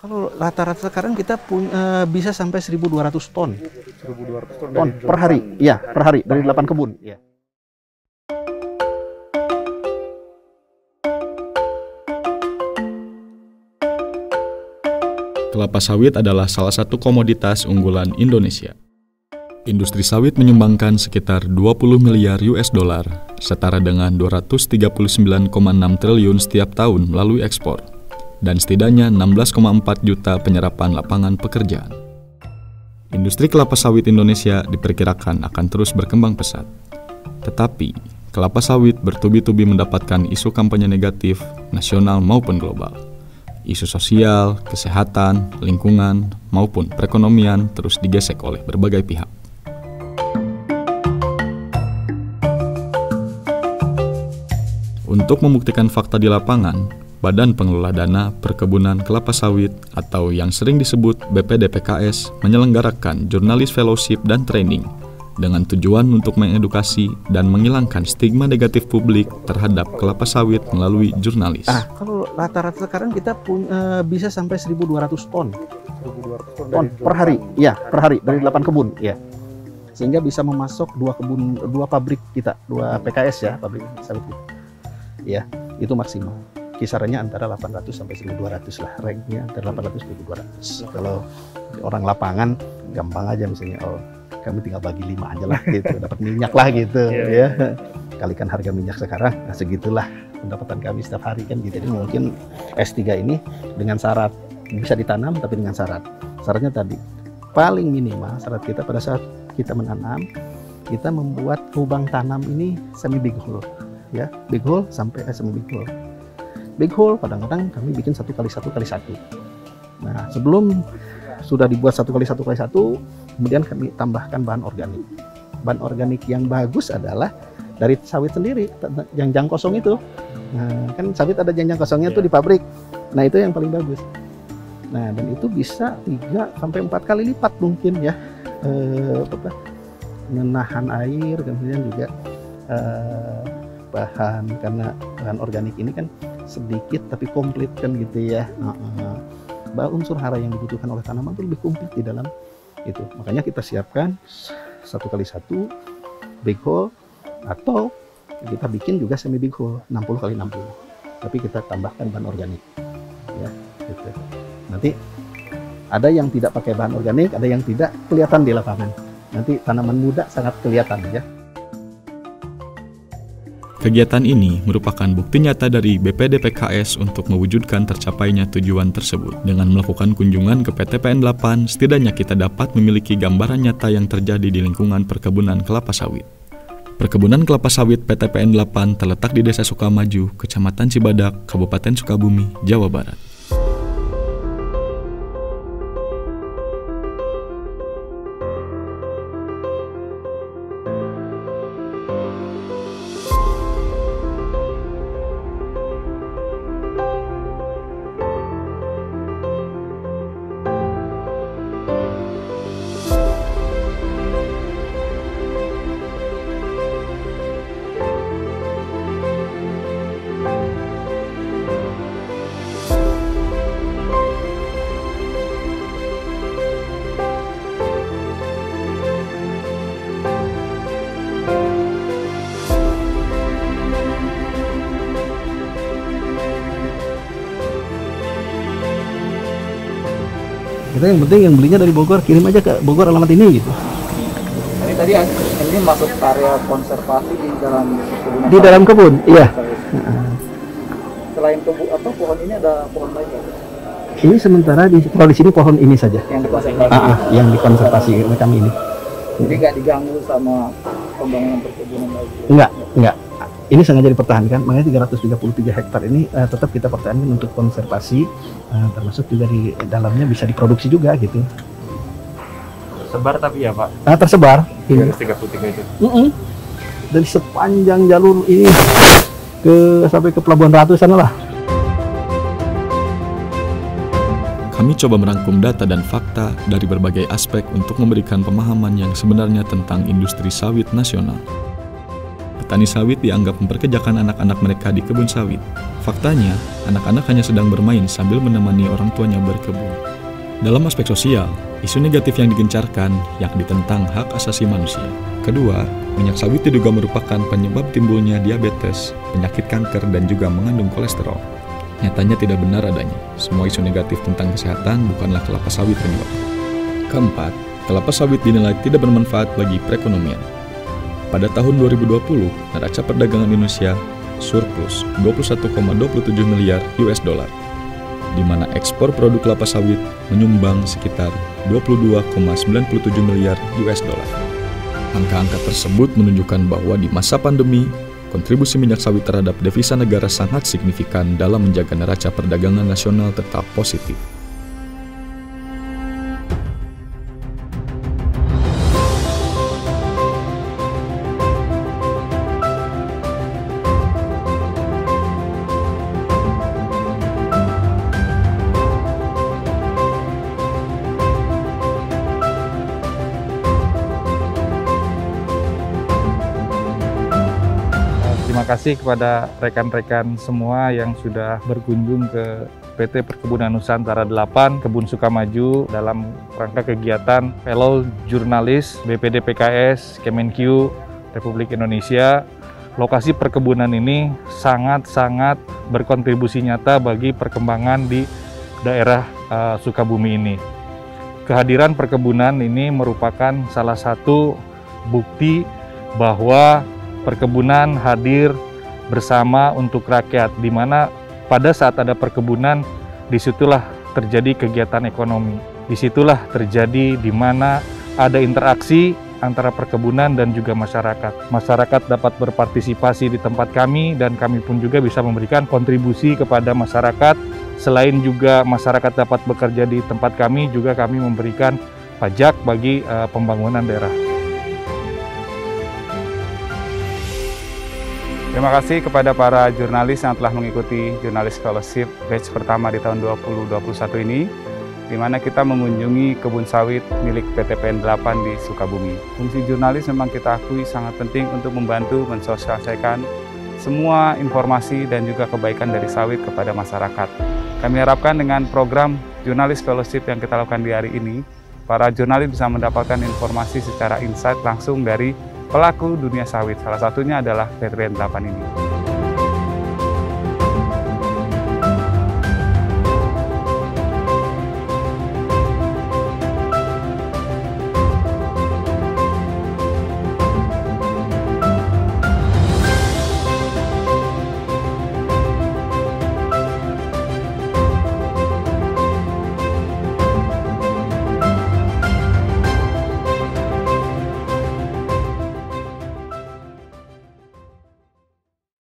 Kalau rata-rata sekarang kita bisa sampai 1.200 ton. 1.200 Ton per hari. Iya, per hari dari 8 kebun. Iya. Kelapa sawit adalah salah satu komoditas unggulan Indonesia. Industri sawit menyumbangkan sekitar 20 miliar US dollar, setara dengan 239,6 triliun setiap tahun melalui ekspor, dan setidaknya 16,4 juta penyerapan lapangan pekerjaan. Industri kelapa sawit Indonesia diperkirakan akan terus berkembang pesat. Tetapi, kelapa sawit bertubi-tubi mendapatkan isu kampanye negatif, nasional maupun global. Isu sosial, kesehatan, lingkungan, maupun perekonomian terus digesek oleh berbagai pihak. Untuk membuktikan fakta di lapangan, Badan Pengelola Dana Perkebunan Kelapa Sawit atau yang sering disebut BPDPKS menyelenggarakan jurnalis fellowship dan training dengan tujuan untuk mengedukasi dan menghilangkan stigma negatif publik terhadap kelapa sawit melalui jurnalis. Kalau rata-rata sekarang kita bisa sampai 1.200 ton. 1.200 Ton per hari. Iya, per hari dari 8 kebun, ya. Sehingga bisa memasok 2 pabrik kita, 2 PKS ya, pabrik sawit kita. Ya, itu maksimal. Kisarannya antara 800 sampai 1.200 lah, ranknya antara 800 sampai 1.200. Kalau orang lapangan gampang aja misalnya, kami tinggal bagi 5 aja lah gitu, dapat minyak lah gitu ya. Kalikan harga minyak sekarang, nah segitulah pendapatan kami setiap hari kan gitu. Jadi mungkin S3 ini dengan syarat bisa ditanam tapi dengan syarat. Syaratnya tadi paling minimal syarat kita pada saat kita menanam, kita membuat lubang tanam ini semi big hole ya, big hole sampai semi big hole. Big hole kadang-kadang kami bikin 1 kali 1 kali 1. Nah, sebelum sudah dibuat 1 kali 1 kali 1, kemudian kami tambahkan bahan organik. Bahan organik yang bagus adalah dari sawit sendiri, jangjang kosong itu. Nah, kan sawit ada jangjang kosongnya tuh di pabrik. Nah, itu yang paling bagus. Nah, dan itu bisa 3 sampai 4 kali lipat mungkin ya. Menahan air, kemudian juga karena bahan organik ini kan sedikit tapi komplit kan gitu ya. Unsur hara yang dibutuhkan oleh tanaman itu lebih komplit di dalam itu. Makanya kita siapkan 1 kali 1 big hole, atau kita bikin juga semi big hole 60 kali 60. Tapi kita tambahkan bahan organik. Ya, gitu. Nanti ada yang tidak pakai bahan organik, ada yang tidak, kelihatan di lapangan. Nanti tanaman muda sangat kelihatan ya. Kegiatan ini merupakan bukti nyata dari BPDPKS untuk mewujudkan tercapainya tujuan tersebut. Dengan melakukan kunjungan ke PT PN 8, setidaknya kita dapat memiliki gambaran nyata yang terjadi di lingkungan perkebunan kelapa sawit. Perkebunan kelapa sawit PT PN 8 terletak di Desa Sukamaju, Kecamatan Cibadak, Kabupaten Sukabumi, Jawa Barat. Kita yang penting yang belinya dari Bogor, kirim aja ke Bogor alamat ini gitu. Ini tadi ini masuk area konservasi di dalam kebun. Di dalam kebun, iya. Selain kebun atau pohon ini ada pohon lain ya? Ini sementara kalau di sini pohon ini saja. Yang dikonservasi. Yang dikonservasi oleh kami ini. Jadi nggak diganggu sama pembangunan perkebunan lagi? Enggak. Ini sengaja dipertahankan, makanya 333 hektar ini tetap kita pertahankan untuk konservasi, termasuk juga di dalamnya bisa diproduksi juga gitu. Tersebar tapi ya Pak? Tersebar. 333 itu? Dari sepanjang jalur ini sampai ke Pelabuhan Ratu sana lah. Kami coba merangkum data dan fakta dari berbagai aspek untuk memberikan pemahaman yang sebenarnya tentang industri sawit nasional. petani sawit dianggap memperkerjakan anak-anak mereka di kebun sawit. Faktanya, anak-anak hanya sedang bermain sambil menemani orang tuanya berkebun. Dalam aspek sosial, isu negatif yang digencarkan yakni tentang hak asasi manusia. Kedua, minyak sawit diduga merupakan penyebab timbulnya diabetes, penyakit kanker, dan juga mengandung kolesterol. Nyatanya tidak benar adanya. Semua isu negatif tentang kesehatan bukanlah kelapa sawit penyebabnya. Keempat, kelapa sawit dinilai tidak bermanfaat bagi perekonomian. Pada tahun 2020, neraca perdagangan Indonesia surplus 21,27 miliar US dollar, di mana ekspor produk kelapa sawit menyumbang sekitar 22,97 miliar US dollar. Angka-angka tersebut menunjukkan bahwa di masa pandemi, kontribusi minyak sawit terhadap devisa negara sangat signifikan dalam menjaga neraca perdagangan nasional tetap positif. Terima kasih kepada rekan-rekan semua yang sudah berkunjung ke PT Perkebunan Nusantara 8 Kebun Sukamaju dalam rangka kegiatan Fellow Jurnalis BPD PKS Kemenq Republik Indonesia. Lokasi perkebunan ini sangat-sangat berkontribusi nyata bagi perkembangan di daerah Sukabumi ini. Kehadiran perkebunan ini merupakan salah satu bukti bahwa perkebunan hadir bersama untuk rakyat, di mana pada saat ada perkebunan, disitulah terjadi kegiatan ekonomi. Disitulah terjadi di mana ada interaksi antara perkebunan dan juga masyarakat. Masyarakat dapat berpartisipasi di tempat kami dan kami pun juga bisa memberikan kontribusi kepada masyarakat. Selain juga masyarakat dapat bekerja di tempat kami, juga kami memberikan pajak bagi pembangunan daerah. Terima kasih kepada para jurnalis yang telah mengikuti Jurnalis Scholarship batch pertama di tahun 2021 ini, di mana kita mengunjungi kebun sawit milik PT PN 8 di Sukabumi. Fungsi jurnalis memang kita akui sangat penting untuk membantu mensosialisasikan semua informasi dan juga kebaikan dari sawit kepada masyarakat. Kami harapkan dengan program Jurnalis Scholarship yang kita lakukan di hari ini, para jurnalis bisa mendapatkan informasi secara insight langsung dari pelaku dunia sawit, salah satunya adalah PT PN 8 ini.